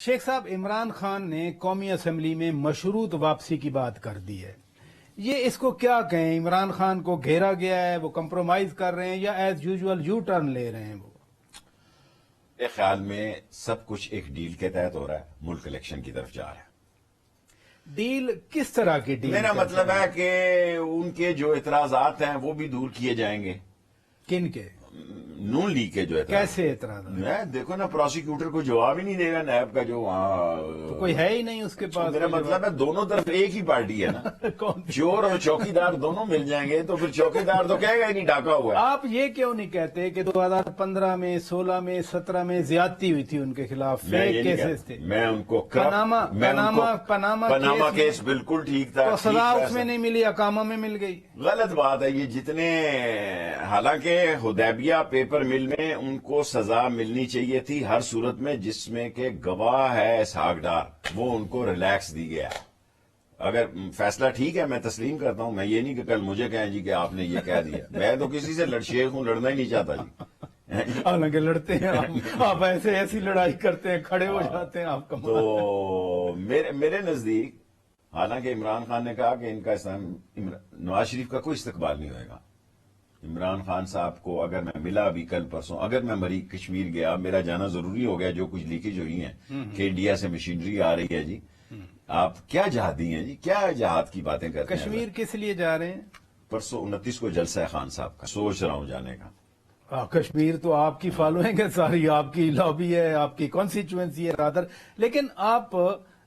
शेख साहब, इमरान खान ने कौमी असम्बली में मशरूत वापसी की बात कर दी है। ये इसको क्या कहें? इमरान खान को घेरा गया है, वो कंप्रोमाइज कर रहे हैं या एज यूजुअल यू टर्न ले रहे हैं? वो मेरे ख्याल में सब कुछ एक डील के तहत हो रहा है, मुल्क इलेक्शन की तरफ जा रहा है। डील किस तरह की डील? मेरा मतलब है कि उनके जो इतराजात हैं वो भी दूर किए जाएंगे। किन के? नून लीग के जो इतराज। कैसे एतराज? मैं देखो ना, प्रोसिक्यूटर को जवाब ही नहीं देगा नैब का जो वहाँ तो कोई है ही नहीं उसके पास। मेरा मतलब है दोनों तरफ एक ही पार्टी है ना। कौन? चोर और चौकीदार दोनों मिल जाएंगे तो फिर चौकीदार तो कहेगा ही नहीं डाका हुआ है। आप ये क्यों नहीं कहते कि 2015 में, 16 में, 17 में ज्यादती हुई थी उनके खिलाफ, फेक केसेस थे? मैं उनको पनामा केस बिल्कुल ठीक था। तो सजा उसमें नहीं मिली, अकामा में मिल गई। गलत बात है ये। जितने हालांकि हुदैबिया पेपर मिल में उनको सजा मिलनी चाहिए थी हर सूरत में, जिसमें के गवाह है इसहाक डार, वो उनको रिलैक्स दी गया। अगर फैसला ठीक है मैं तस्लीम करता हूं। मैं ये नहीं कि कल मुझे कहें जी कि आपने ये कह दिया। मैं तो किसी से शेख हूं, लड़ना ही नहीं चाहता जी। हालांकि लड़ते हैं आप ऐसी लड़ाई करते हैं, खड़े हो जाते हैं आपका। तो मेरे नजदीक हालांकि इमरान खान ने कहा कि इनका नवाज शरीफ का कोई इस्तकबाल नहीं होगा। इमरान खान साहब को अगर मैं मिला अभी कल परसों, अगर मैं मरी कश्मीर गया, मेरा जाना जरूरी हो गया। जो कुछ लीकेज हुई है कि इंडिया से मशीनरी आ रही है जी, आप क्या जहादी हैं जी, क्या जहाद की बातें करते हैं? कश्मीर किस लिए जा रहे हैं? परसों 29 को जलसा है खान साहब का, सोच रहा हूं जाने का। कश्मीर तो आपकी फॉलोइंग है सारी, आपकी लॉबी है, आपकी कॉन्स्टिट्यूएंसी है रादर। लेकिन आप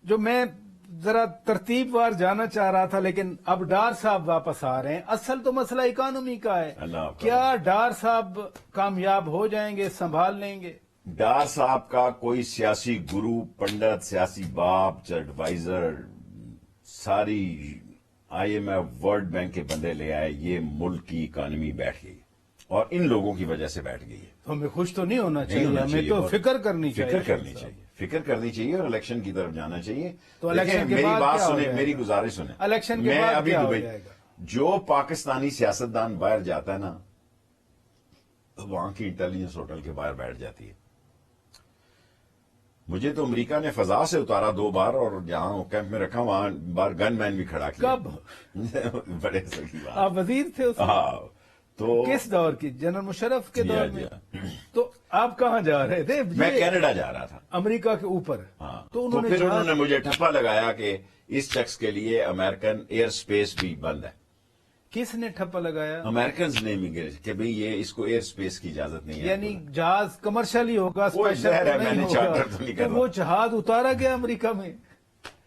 जो मैं जरा तरतीबवार जाना चाह रहा था, लेकिन अब डार साहब वापस आ रहे हैं। असल तो मसला इकोनॉमी का है। क्या डार साहब कामयाब हो जाएंगे, संभाल लेंगे? डार साहब का कोई सियासी गुरु, पंडित, सियासी बाप, एडवाइजर, सारी IMF, वर्ल्ड बैंक के बंदे ले आए। ये मुल्क की इकोनॉमी बैठ गई और इन लोगों की वजह से बैठ गई है। तो हमें खुश तो नहीं होना चाहिए, हमें तो फिक्र करनी चाहिए। फिक्र करनी चाहिए और इलेक्शन की तरफ जाना चाहिए। तो इलेक्शन के मेरी बाद बात क्या सुने, हो जाएगा? मेरी गुजारिश सुने। इलेक्शन के मैं बाद अभी क्या हो दुबई, जाएगा? जो पाकिस्तानी सियासतदान बाहर जाता है ना, वहां की इंटेलिजेंस होटल के बाहर बैठ जाती है। मुझे तो अमेरिका ने फजा से उतारा 2 बार और जहां कैंप में रखा वहां बार गनमैन भी खड़ा किया। कब? बड़े सही बात। आप वजीर थे उसमें? हाँ। तो किस दौर की? जनरल मुशर्रफ के दौर में? जी। तो आप कहाँ जा रहे थे? मैं कनाडा जा रहा था, अमेरिका के ऊपर। हाँ। तो फिर उन्होंने मुझे ठप्पा लगाया कि इस शख्स के लिए अमेरिकन एयर स्पेस भी बंद है। किसने ठप्पा लगाया? अमेरिकन ने इमिग्रेशन कि भाई ये इसको एयर स्पेस की इजाजत नहीं है। यानी जहाज कमर्शियल ही होगा, स्पेशल मैंने चार्टर तो नहीं तो वो जहाज उतारा गया अमेरिका में?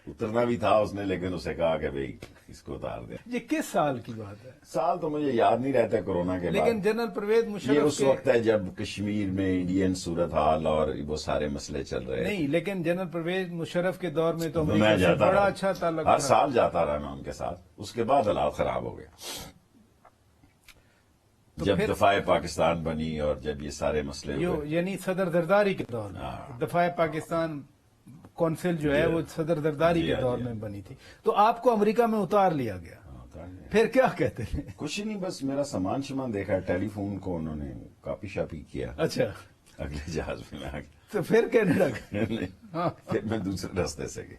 उतरना भी था उसने, लेकिन उसे कहा कि भाई इसको उतार दे। ये किस साल की बात है? साल तो मुझे याद नहीं रहता कोरोना के बाद। लेकिन जनरल परवेज मुशर्रफ ये उस वक्त है जब कश्मीर में इंडियन सूरत हाल और वो सारे मसले चल रहे हैं। नहीं, लेकिन जनरल परवेज मुशर्रफ के दौर में तो मैं जाता बड़ा अच्छा ताल्लुक, हर साल जाता रहा मैं उनके साथ। उसके बाद हालात खराब हो गए तो जब दफाए पाकिस्तान बनी और जब ये सारे मसले हुए। यानी सदर जरदारी के दौर में दफाए पाकिस्तान कौंसिल जो है वो सदर जरदारी के दौर में बनी थी। तो आपको अमेरिका में उतार लिया गया। फिर क्या कहते हैं? कुछ नहीं, बस मेरा सामान शमान देखा, टेलीफोन को उन्होंने कॉपी शापी किया। अच्छा, अगले जहाज में मैं आ गया। तो फिर कनाडा गए? फिर मैं दूसरे रास्ते से गया।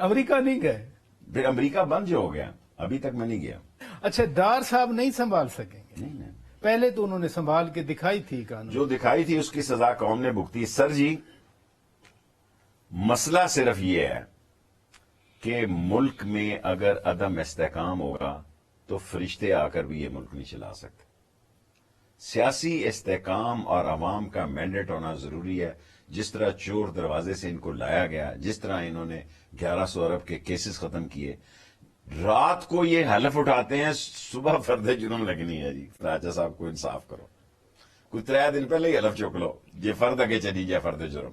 अमेरिका नहीं गए? फिर अमेरिका बंद जो हो गया, अभी तक मैं नहीं गया। अच्छा, डार साहब नहीं संभाल सकेंगे? नहीं। पहले तो उन्होंने संभाल के दिखाई थी कानून। जो दिखाई थी उसकी सजा कौम ने भुगती। सर जी, मसला सिर्फ ये है कि मुल्क में अगर अदम इस्तेकाम होगा तो फरिश्ते आकर भी ये मुल्क नहीं चला सकते। सियासी इस्तेकाम और अवाम का मैंडेट होना जरूरी है। जिस तरह चोर दरवाजे से इनको लाया गया, जिस तरह इन्होंने 1100 अरब के केसेस खत्म किए, रात को ये हलफ उठाते हैं, सुबह फर्द जुर्म लगनी है जी। राजा साहब को इंसाफ करो, कोई 3 दिन पहले ही हलफ चुक लो, ये फर्द अगे चली जाए फर्द जुर्म।